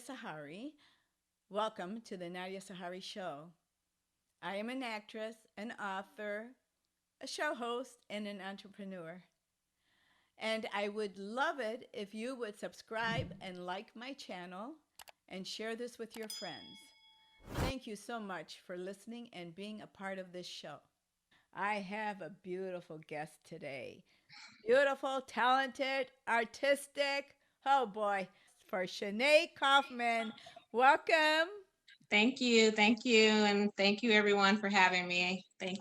Sahari. Welcome to the Nadia Sahari Show. I am an actress, an author, a show host, and an entrepreneur. And I would love it if you would subscribe and like my channel and share this with your friends. Thank you so much for listening and being a part of this show. I have a beautiful guest today. Beautiful, talented, artistic. Oh boy, for Shanae Coffman. Welcome. Thank you. Thank you. And thank you everyone for having me. Thank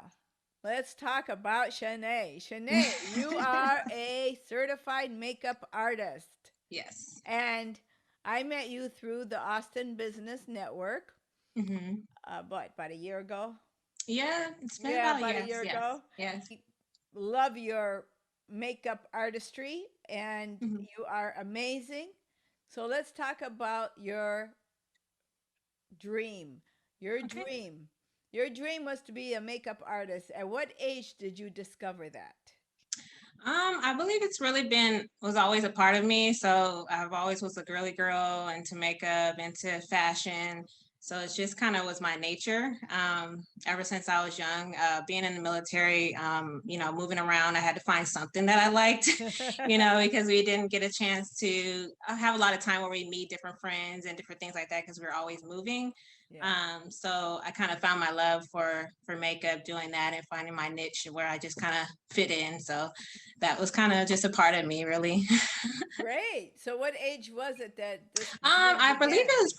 Let's talk about Shanae. Shanae, you are a certified makeup artist. Yes. And I met you through the Austin Business Network, hmm about a year ago? Yeah, it's been Yeah, about about a yes, year yes, ago. yes. Love your makeup artistry, and hmm you are amazing. So let's talk about your dream. Your Okay. dream. Your dream was to be a makeup artist. At what age did you discover that? I believe it's really been was always a part of me. So I've always was a girly girl into makeup, into fashion. So it's just kind of was my nature. Ever since I was young, being in the military, moving around, I had to find something that I liked, because we didn't get a chance to have a lot of time where we meet different friends and different things like that because we were always moving. Yeah. So I kind of found my love for makeup doing that and finding my niche where I just kind of fit in. So that was kind of just a part of me, really. Great. So what age was it that this dream I believe began? it was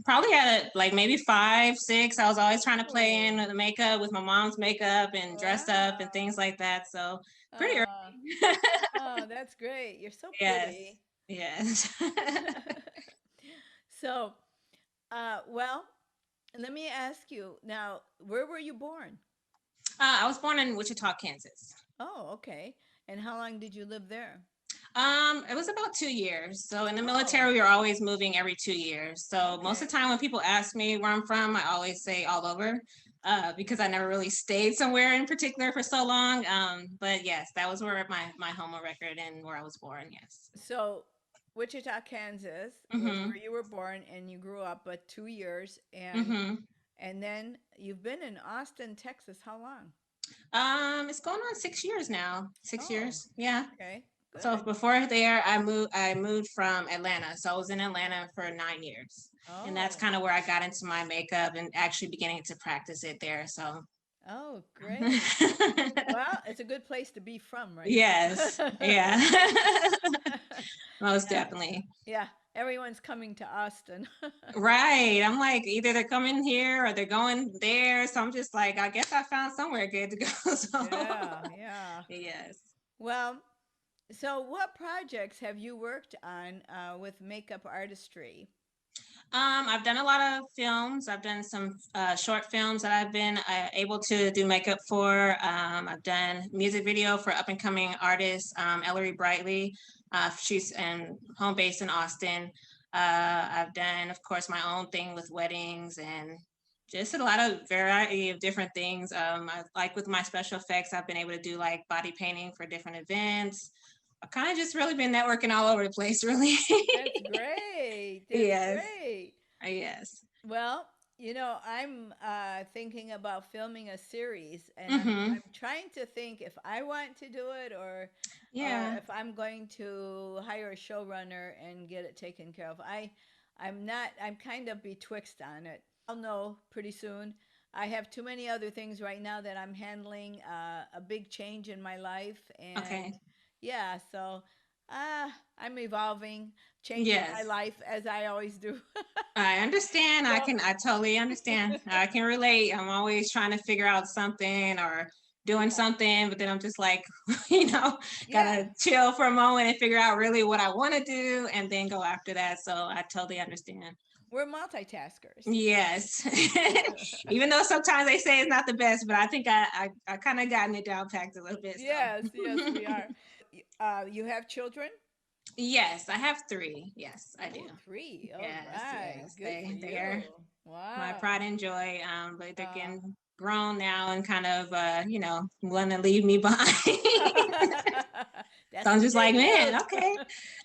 probably at like maybe 5, 6. I was always trying to play in Oh, the makeup with my mom's makeup and dressed up and wow. things like that. So pretty Oh, early. oh, that's great. You're so Yes. pretty. Yes. So, well, let me ask you now, where were you born? I was born in Wichita, Kansas. Oh, okay. And how long did you live there? It was about 2 years. So in the Oh, military, we are always moving every 2 years. So most of the okay. time when people ask me where I'm from, I always say all over, because I never really stayed somewhere in particular for so long. But yes, that was where my home record and where I was born. Yes. So, Wichita, Kansas was Mm-hmm. where you were born and you grew up, but 2 years, Mm-hmm. and then you've been in Austin, Texas. How long? It's going on 6 years now. Six Oh, years. Yeah. okay, So good. before there, I moved from Atlanta. So I was in Atlanta for 9 years. And that's Oh, kind of where I got into my makeup and actually beginning to practice it there. So oh, great. Well, it's a good place to be from right yes. now. Yeah. Most Yeah, definitely. yeah. Everyone's coming to Austin. Right. I'm like, either they're coming here or they're going there. So I'm just like, I guess I found somewhere good to go. So Yeah, yeah. yes. Well, so what projects have you worked on with makeup artistry? I've done a lot of films. I've done some short films that I've been able to do makeup for. I've done music video for up and coming artist Ellery Brightly. She's in home base in Austin. I've done, of course, my own thing with weddings and just a lot of variety of different things. I, like with my special effects, I've been able to do like body painting for different events. I've kind of just really been networking all over the place, really. That's great. That's Yes. great. Yes. Well, I'm thinking about filming a series, and Mm-hmm. I'm trying to think if I want to do it or Yeah. if I'm going to hire a showrunner and get it taken care of. I'm not. I'm kind of betwixt on it. I'll know pretty soon. I have too many other things right now that I'm handling. A big change in my life, and Okay. yeah, so I'm evolving, changing my Yes. life as I always do. I understand. So I totally understand. I can relate. I'm always trying to figure out something or doing yeah, something, but then I'm just like, you know, yeah, gotta chill for a moment and figure out really what I want to do and then go after that. So I totally understand. we're multitaskers. Yes. Even though sometimes they say it's not the best, but I think I kind of gotten it down packed a little bit. Yes, yes, So we are. You have children? yes, I have three. Yes, I do. Oh, three. All Yes, right. yes, Good for they're you. my Wow. pride and joy. But they're Uh, getting grown now and kind of want to leave me behind. So that's I'm what just they like, man, do. okay.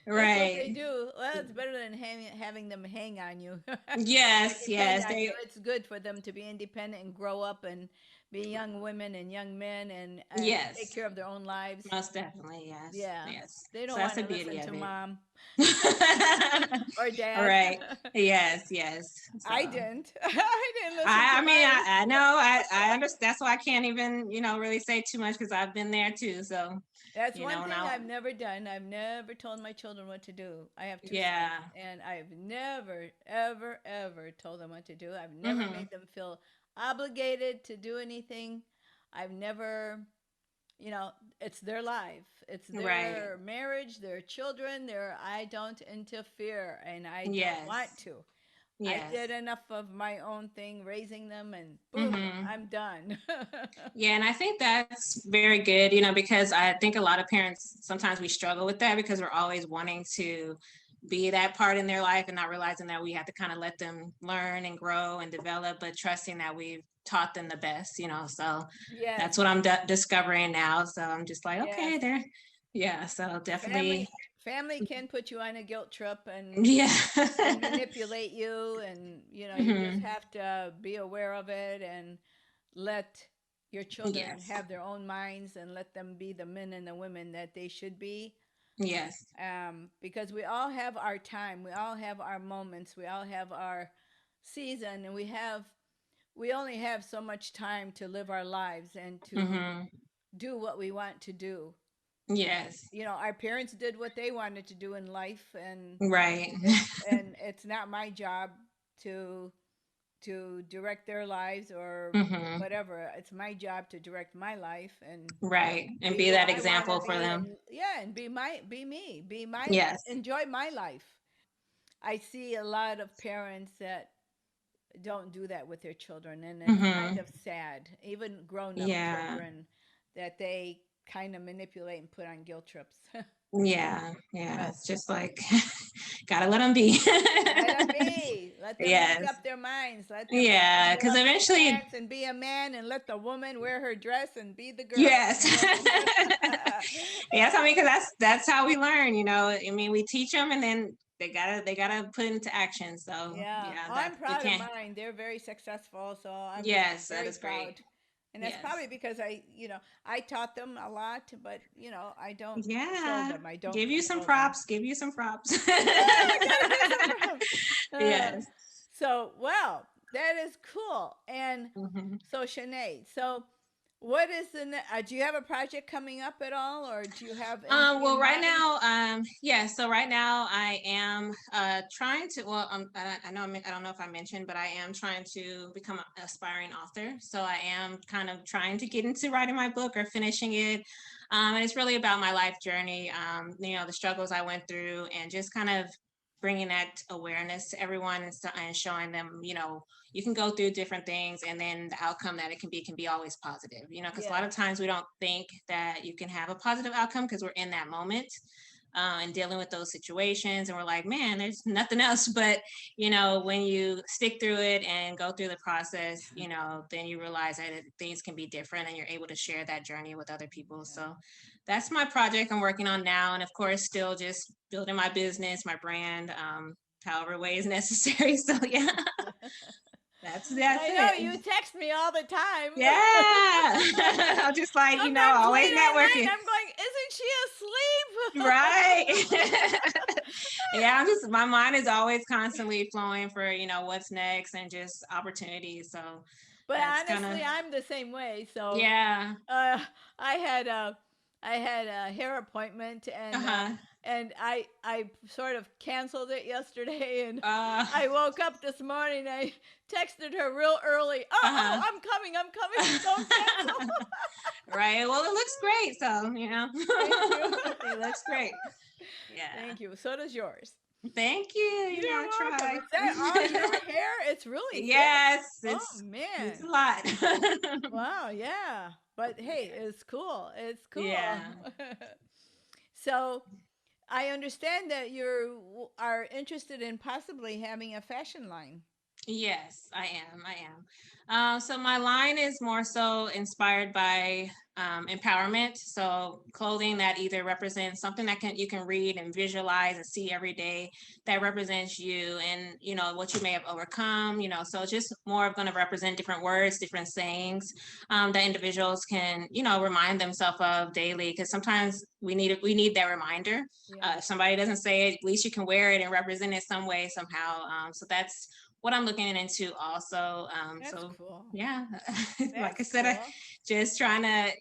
That's what they Right. do. Well, it's better than having them hang on you or Yes, depend yes. on you. They It's good for them to be independent and grow up and be young women and young men and take yes. care of their own lives. Most definitely, yes. Yeah. Yes. They So don't that's want the to beauty listen of to it. mom or dad. Right. Yes, yes. So I didn't. I didn't listen to I mean, mine. I know, I understand. That's why I can't even, really say too much because I've been there too. So, That's one and thing I, I've never done. I've never told my children what to do. I have two sons, yeah. and I've never, ever, ever told them what to do. I've never Hmm. made them feel obligated to do anything. I've never, you know, it's their life, it's Right. their marriage, their children. I don't interfere, and I don't want Yes. to. I did Yes. enough of my own thing, raising them, and boom, Hmm. I'm done. Yeah, and I think that's very good, because I think a lot of parents sometimes we struggle with that because we're always wanting to be that part in their life and not realizing that we have to kind of let them learn and grow and develop, but trusting that we've taught them the best. So Yes, that's what I'm discovering now. So I'm just like, yes. okay, there. Yeah, so Family definitely. family can put you on a guilt trip Yeah. and manipulate you, and you just Hmm. have to be aware of it and let your children Yes. have their own minds and let them be the men and the women that they should be, Yes. because we all have our time, we all have our moments, we all have our season, and we only have so much time to live our lives and to Hmm. do what we want to do. Yes. Our parents did what they wanted to do in life, and Right. it's not my job to direct their lives or Hmm. whatever. It's my job to direct my life and Right. And be be who that I want to example for be, them. and yeah, and be me, Yes. enjoy my life. I see a lot of parents that don't do that with their children, and it's kind Hmm. of sad. Even grown-up Yeah. children, that they kind of manipulate and put on guilt trips. Yeah. Yeah. But It's just like, gotta let them be. let them be. Let them make Yes. up their minds. Let them Yeah. grow Because up in the eventually, pants and be a man, and let the woman wear her dress and be the girl. yes. Yes. I mean, because that's how we learn. I mean, we teach them, and then they gotta put it into action. So Yeah. yeah, Oh, that I'm we proud of can't. mine. They're very successful, so I'm Yes, that very is great. proud. And that's Yes. probably because I taught them a lot, but I don't control Yeah. them. I don't Give you some control them. props. Give you some props. I gotta give some Yes. so, well, that is cool. And Mhm. so, Shanae, so what is do you have a project coming up at all, or do you have anything Well, in right mind? now, yeah. So right now, I am trying to. Well, I know. I don't know if I mentioned, but I am trying to become an aspiring author. So I am kind of trying to get into writing my book or finishing it. And it's really about my life journey. The struggles I went through, and just kind of bringing that awareness to everyone and showing them, you can go through different things and then the outcome that it can be always positive, because a lot Yes. of times we don't think that you can have a positive outcome because we're in that moment and dealing with those situations and we're like, man, there's nothing else. But when you stick through it and go through the process, then you realize that things can be different and you're able to share that journey with other people. Yeah. So that's my project I'm working on now, and of course still just building my business, my brand, however way is necessary. So yeah, that's I know it. you text me all the time. Yeah. I'm just like, Sometimes always late at night, networking. I'm going, isn't she Right. asleep? Yeah, my mind is always constantly flowing for, what's next and just opportunities. So But that's kind of, honestly, I'm the same way. So, yeah. uh, I had a hair appointment, Uh-huh. and I sort of canceled it yesterday, and Uh, I woke up this morning. I texted her real early. Oh, uh-huh. I'm coming. I'm coming. Don't cancel. Right. Well, it looks great. So, Thank you. it looks great. Yeah. Thank you. So does yours. Thank you. You're I welcome. try. Is that all your hair? It's really thick. Yes, Oh it's man. a lot. Wow, yeah. But hey, Yeah. it's cool. It's cool. Yeah. So, I understand that you are interested in possibly having a fashion line. Yes, I am. I am. So my line is more so inspired by empowerment. So clothing that either represents something that can you can read and visualize and see every day that represents you and what you may have overcome. So it's just more of going to represent different words, different sayings that individuals can remind themselves of daily. Because sometimes we need that reminder. Yes, If somebody doesn't say it, at least you can wear it and represent it some way somehow. So that's what I'm looking into also. that's So cool. yeah, like I That's said, I cool. just trying to,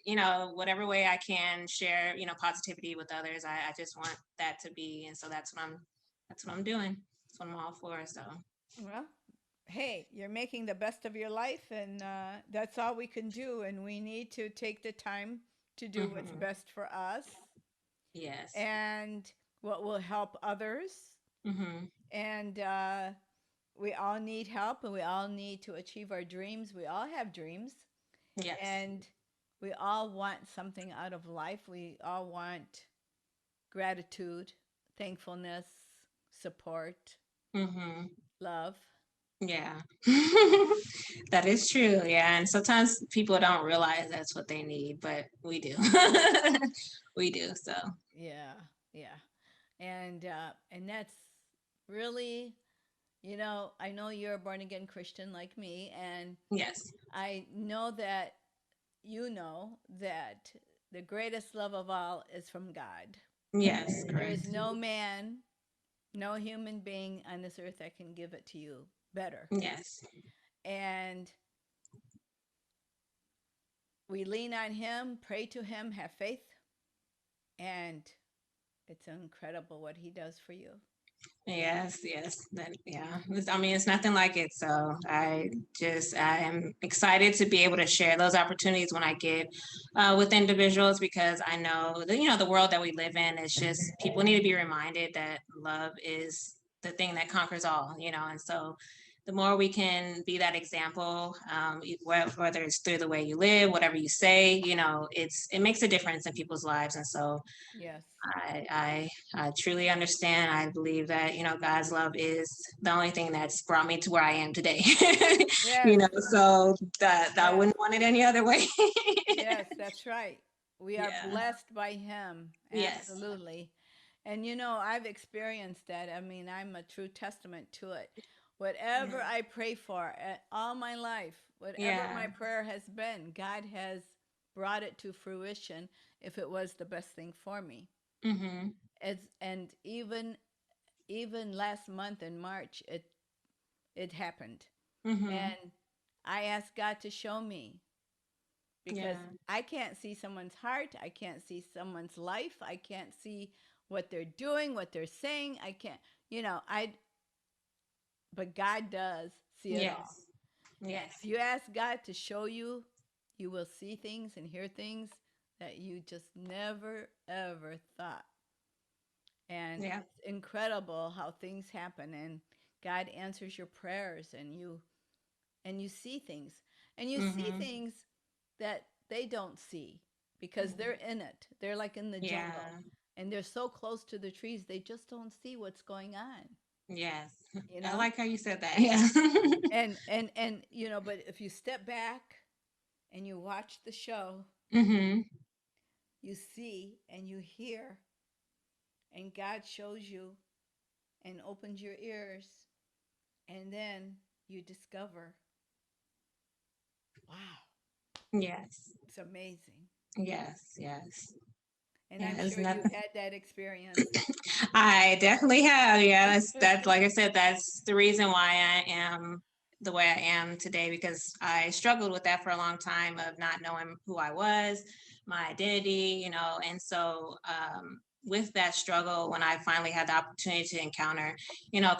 whatever way I can share, positivity with others. I just want that to be, and so that's what I'm doing. That's what I'm all for. So Well, hey, you're making the best of your life, and that's all we can do. And we need to take the time to do what's hmm best for us yes, and what will help others. hmm And we all need help, and we all need to achieve our dreams. We all have dreams, yes, and we all want something out of life. We all want gratitude, thankfulness, support, hmm love. yeah. That is true. Yeah, and sometimes people don't realize that's what they need, but we do. We do. So Yeah, yeah. And that's really, I know you're a born again Christian like me, and yes, I know that you know that the greatest love of all is from God. yes, There is correct. no man, no human being on this earth that can give it to you better. Yes. And we lean on him, pray to him, have faith, and it's incredible what he does for you. Yes, yes. Yeah. I mean, it's nothing like it. So I am excited to be able to share those opportunities when I get with individuals because I know that, the world that we live in is just people need to be reminded that love is the thing that conquers all, and so the more we can be that example, whether it's through the way you live, whatever you say, it makes a difference in people's lives. And so Yes. I truly understand. I believe that, God's love is the only thing that's brought me to where I am today. Yes. So that I Yes. wouldn't want it any other way. Yes, that's right. We are Yeah. blessed by him. Yes. Absolutely. And I've experienced that. I mean, I'm a true testament to it. Whatever Yeah. I pray for all my life, whatever Yeah. my prayer has been, God has brought it to fruition if it was the best thing for me. Mhm. And even last month in March, it happened. Mhm. And I asked God to show me because Yeah. I can't see someone's heart. I can't see someone's life. I can't see what they're doing, what they're saying. I can't, I, but God does see it all. Yes. And Yes. if you ask God to show you, you will see things and hear things that you just never, ever thought. And Yeah. it's incredible how things happen and God answers your prayers and you see things. And you see Mhm. things that they don't see because they're Mhm. in it. They're like in the jungle Yeah. and they're so close to the trees, they just don't see what's going on, Yes. you I know? like how you said that. Yeah. And but if you step back and you watch the show, Mhm. you see and you hear and God shows you and opens your ears and then you discover, wow, Yes. it's amazing. Yes. Yes. And Yeah. I'm It's sure not. you've had that experience. I definitely have. Yeah, that's like I said, that's the reason why I am the way I am today because I struggled with that for a long time of not knowing who I was, my identity, and so with that struggle, when I finally had the opportunity to encounter,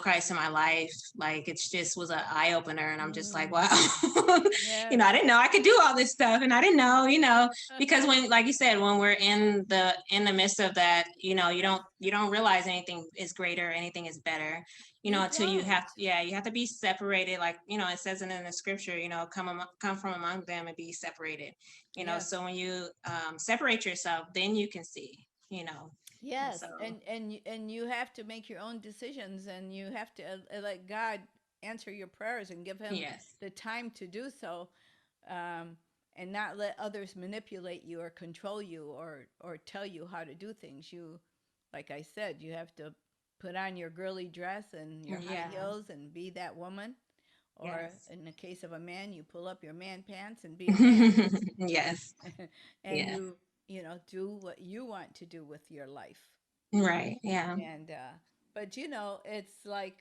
Christ in my life, like it's just was an eye opener, and I'm just like, Mm, wow, yes. I didn't know I could do all this stuff, and I didn't know, because when like you said when we're in the midst of that you don't realize anything is greater anything is better You until you don't. have you have to be separated like it says it in the scripture come from among them and be separated Yes. so when you separate yourself then you can see. And Yes. so And you have to make your own decisions and you have to let God. answer your prayers and give him Yes. the time to do so, um, and not let others manipulate you or control you or tell you how to do things. You, like I said, you have to put on your girly dress and your high Yes. heels and be that woman. Or Yes. in the case of a man, you pull up your man pants and be a man. Yes. And Yeah. you know, do what you want to do with your life. Right. Yeah. And but you know, it's like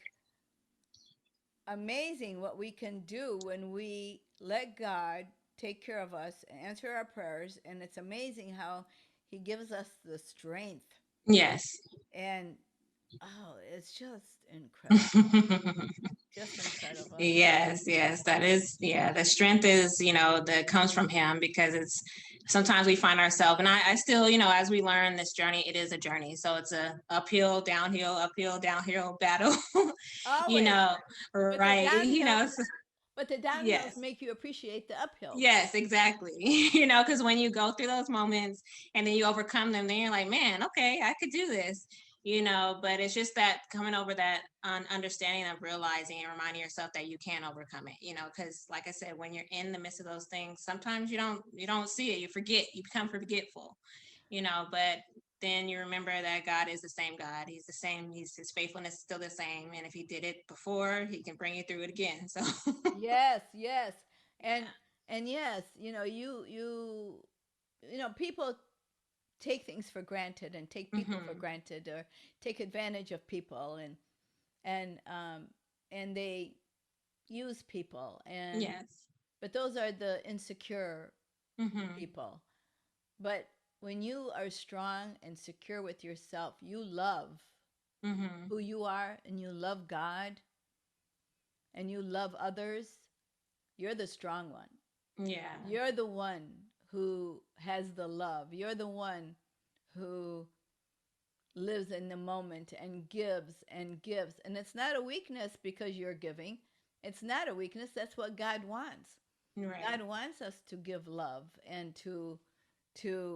amazing what we can do when we let God take care of us and answer our prayers. And it's amazing how He gives us the strength. Yes. And oh, it's just incredible. Just incredible. Yes, yes, that is, yeah, the strength is, that comes from him because it's sometimes we find ourselves, and I still, as we learn this journey, it is a journey. So it's a uphill, downhill battle, you Always. know, But the right. downhills, So, but the downhills yes. make you appreciate the uphills. Yes, exactly. Because when you go through those moments and then you overcome them, then you're like, man, okay, I could do this. But it's just that coming over that understanding of realizing and reminding yourself that you can overcome it, because like I said, when you're in the midst of those things, sometimes you don't see it, you forget, you become forgetful, but then you remember that God is the same God. He's the same, his faithfulness is still the same. And if he did it before, he can bring you through it again. So Yes, yes. And yeah. and yes, you know, people take things for granted and take people for Hmm. granted or take advantage of people and and they use people and Yes. but those are the insecure Hmm. people. But when you are strong and secure with yourself, you love Hmm. who you are and you love God and you love others, you're the strong one. Yeah. You're the one who has the love. You're the one who lives in the moment and gives and gives. And it's not a weakness because you're giving. It's not a weakness. That's what God wants. Right. God wants us to give love and to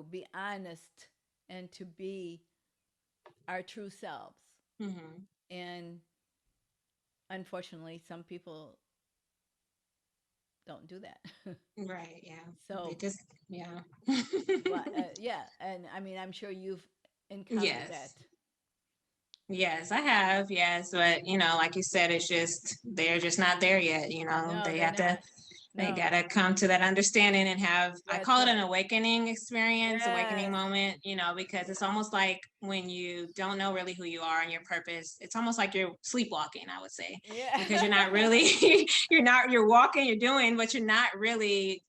be honest and to be our true selves. Hmm. And unfortunately, some people don't do that. Right. Yeah. They So, just, yeah. but yeah, and I mean, I'm sure you've encountered that. Yes. Yes, I have. Yes. But, like you said, it's just, they're just not there yet. No, They they're have to, not. they No, got to come to that understanding and have, I that's call it an right. awakening experience, awakening Yes. moment, because it's almost like when you don't know really who you are and your purpose, it's almost like you're sleepwalking, I would say, Yeah. because you're not really, you're walking, you're doing, but you're not really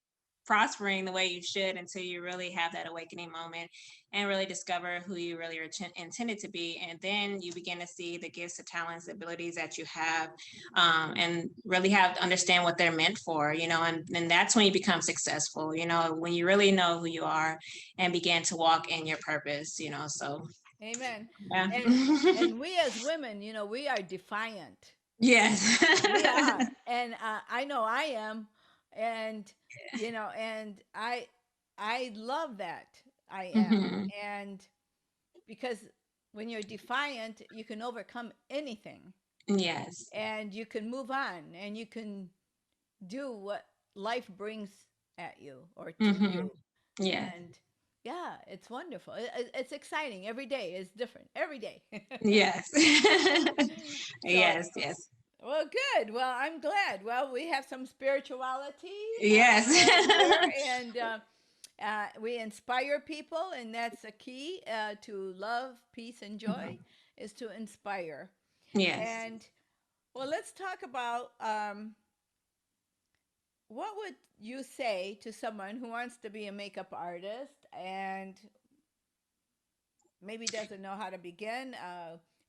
prospering the way you should until you really have that awakening moment and really discover who you really are intended to be. And then you begin to see the gifts, the talents, the abilities that you have, and really have to understand what they're meant for, and that's when you become successful, when you really know who you are and begin to walk in your purpose, so Amen. yeah. And we as women, you know, we are defiant. Yes. We are. And I know I am. And you know, and I love that. I am. Hmm. And because when you're defiant, you can overcome anything Yes. and you can move on and you can do what life brings at you or to Hmm. you. Yes. And yeah, it's wonderful. It's exciting. Every day is different. Every day. Yes. So, Yes. Yes. well, good. Well, I'm glad. Well, we have some spirituality Yes. here, and we inspire people, and that's a key to love, peace, and joy, is to inspire. Yes. And well, let's talk about what would you say to someone who wants to be a makeup artist and maybe doesn't know how to begin?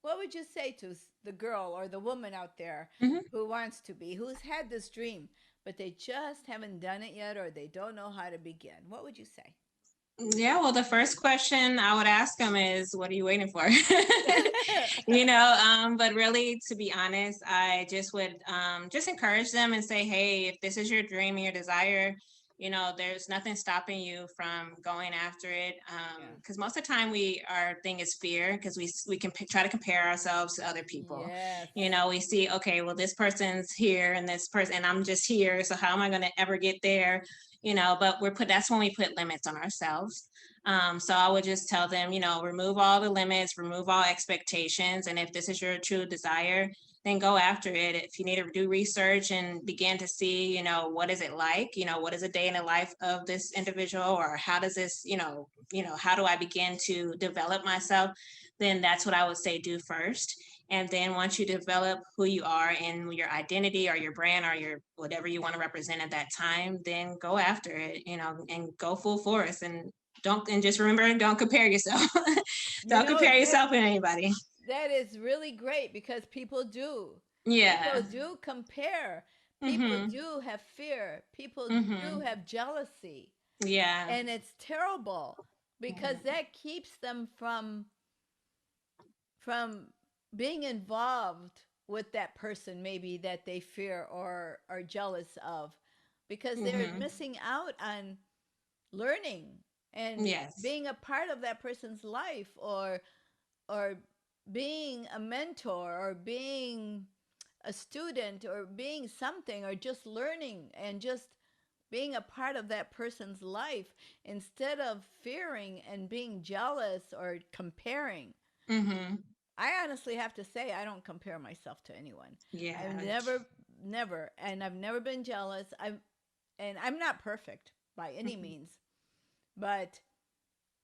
What would you say to the girl or the woman out there Mhm. who wants to be, who's had this dream, but they just haven't done it yet or they don't know how to begin? What would you say? Yeah, well, the first question I would ask them is, what are you waiting for? But really, to be honest, I just would just encourage them and say, hey, if this is your dream and your desire, there's nothing stopping you from going after it. Yeah. Because most of the time our thing is fear, because we can try to compare ourselves to other people. Yes. We see, okay, well, this person's here and this person, and I'm just here. So how am I going to ever get there? But that's when we put limits on ourselves. So I would just tell them, remove all the limits, remove all expectations. And if this is your true desire, then go after it. If you need to do research and begin to see, what is it like, what is a day in the life of this individual, or how does this, how do I begin to develop myself? Then that's what I would say do first. And then once you develop who you are and your identity or your brand or your whatever you want to represent at that time, then go after it, and go full force. And just remember, don't compare yourself. You Don't know compare that yourself with anybody. that is really great because people do. Yeah. People do compare. People Mhm. do have fear. People do Mhm. have jealousy. Yeah. And it's terrible because Yeah. that keeps them from being involved with that person maybe that they fear or are jealous of because they're Mhm. missing out on learning and Yes. being a part of that person's life or being a mentor or being a student or being something or just learning and just being a part of that person's life instead of fearing and being jealous or comparing. Mhm. I honestly have to say I don't compare myself to anyone. I've Yeah. never and I've never been jealous. I'm not perfect by any Mhm. means, but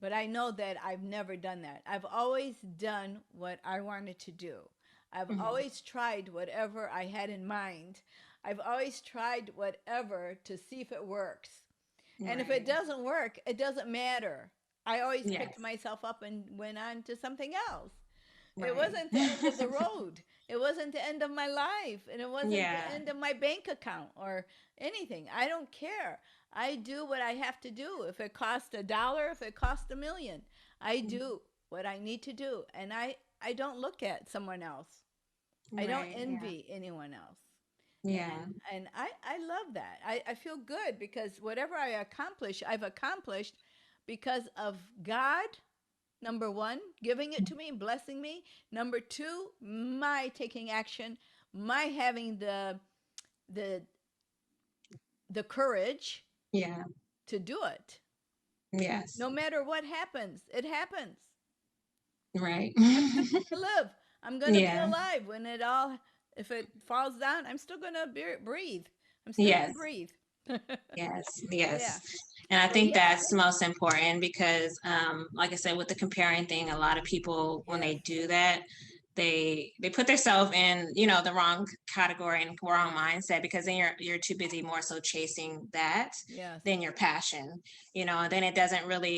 I know that I've never done that. I've always done what I wanted to do. I've Mhm. always tried whatever I had in mind. I've always tried whatever to see if it works. And if it Right. doesn't work, it doesn't matter. I always picked Yes. myself up and went on to something else. It Right. wasn't the end of the road. It wasn't the end of my life. And it wasn't the Yeah. end of my bank account or anything. I don't care. I do what I have to do. If it costs $1, if it costs $1,000,000, I do what I need to do. And I don't look at someone else. I don't Right. Yeah. envy anyone else. Yeah. And I love that. I feel good because whatever I accomplish, I've accomplished because of God, number one, giving it to me, blessing me. Number two, my taking action, my having the the courage Yeah. to do it. Yes. No matter what happens, it happens. Right. I'm still gonna live. I'm gonna be Yeah. alive when it all. If it falls down, I'm still gonna breathe. I'm still gonna Yes. breathe. Yes, yes. Yeah. And I So think yeah. that's most important because, like I said, with the comparing thing, a lot of people, when Yes. they do that, they put themselves in, the wrong category and wrong Yes. mindset, because then you're too busy more so chasing that Yes. than your passion, and then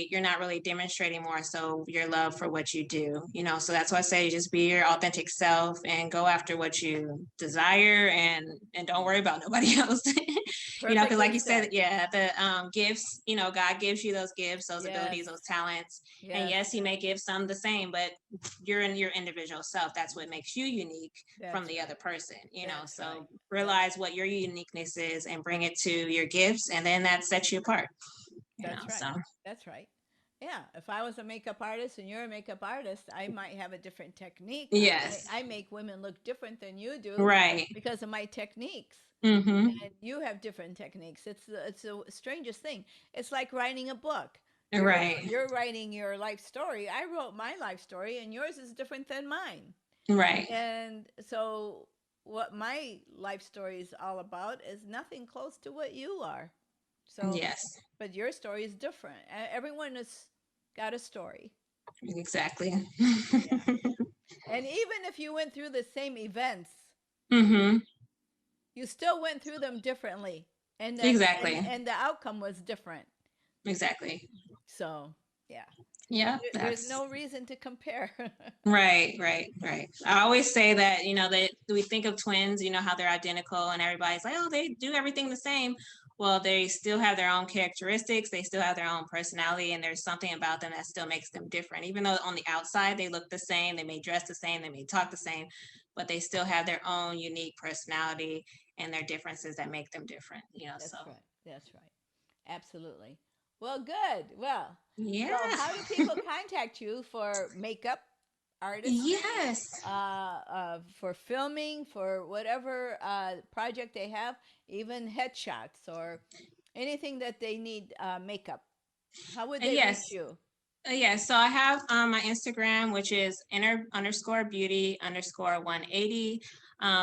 you're not really demonstrating more so your love for what you do, so that's why I say just be your authentic self and go after what you desire, and don't worry about nobody else. Because like Perfectly you said, said. yeah, the gifts, God gives you those gifts, those Yes. abilities, those talents. And Yes. yes, he may give some the same, but you're in your individual self. That's what makes you unique from That's the other right. person, That's right. so That's realize what your uniqueness is and bring it to your gifts, and then that sets you apart, that's so right. That's right. Yeah. If I was a makeup artist and you're a makeup artist, I might have a different technique. yes, I make women look different than you do right. because of my techniques. Mm-hmm. And you have different techniques. It's the strangest thing. It's like writing a book. Right. You're writing your life story. I wrote my life story, and yours is different than mine. Right. And so, what my life story is all about is nothing close to what you are. So, Yes, but your story is different. Everyone has got a story. exactly. Yeah. And even if you went through the same events, Mm-hmm. you still went through them differently. Exactly. And the outcome was different. Exactly. So, yeah. Yeah, There's that's no reason to compare. right, right, right. I always say that, that we think of twins, how they're identical, and everybody's like, oh, they do everything the same. Well, they still have their own characteristics, they still have their own personality, and there's something about them that still makes them different. Even though on the outside they look the same, they may dress the same, they may talk the same, but they still have their own unique personality and their differences that make them different, so. That's right. That's right. Absolutely. Well, good. Well, Yeah. so how do people contact you for makeup artistry, Yes. for filming, for whatever project they have, even headshots or anything that they need makeup? How would they Yes. reach you? Yes. So I have my Instagram, which is inner_beauty_180.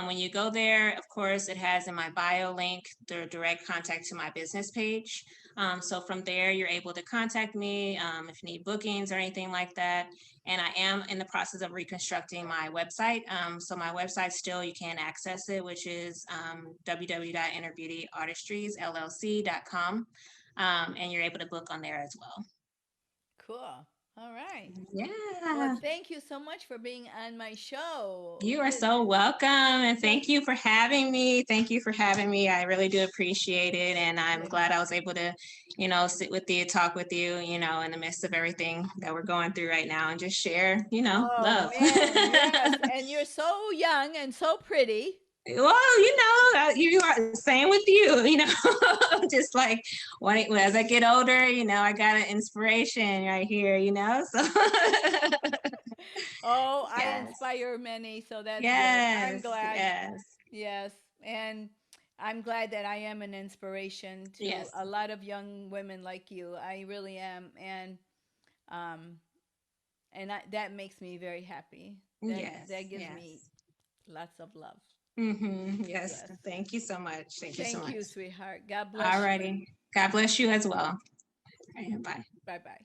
When you go there, of course, it has in my bio link the direct contact to my business page. So from there, you're able to contact me if you need bookings or anything like that. And I am in the process of reconstructing my website. So my website still, you can access it, which is www.innerbeautyartistriesllc.com. And you're able to book on there as well. Cool. All right. Well, Yeah. thank you so much for being on my show. You are so welcome. And Well, thank you for having me. Thank you for having me. I really do appreciate it. And I'm glad I was able to, sit with you, talk with you, in the midst of everything that we're going through right now and just share, oh love. man, yes. And you're so young and so pretty. Well, you are same with you, just like as I get older, I got an inspiration right here, so Oh, I yes, inspire many, so that's good. I'm yes, glad. yes, Yes. And I'm glad that I am an inspiration to yes, a lot of young women like you. I really am. Um that makes me very happy. yes, That gives me yes. lots of love. Yes. Yes. Thank you so much. Thank you so Thank much. you, sweetheart. God All bless you. righty. God bless you as well. All right, bye. Bye bye.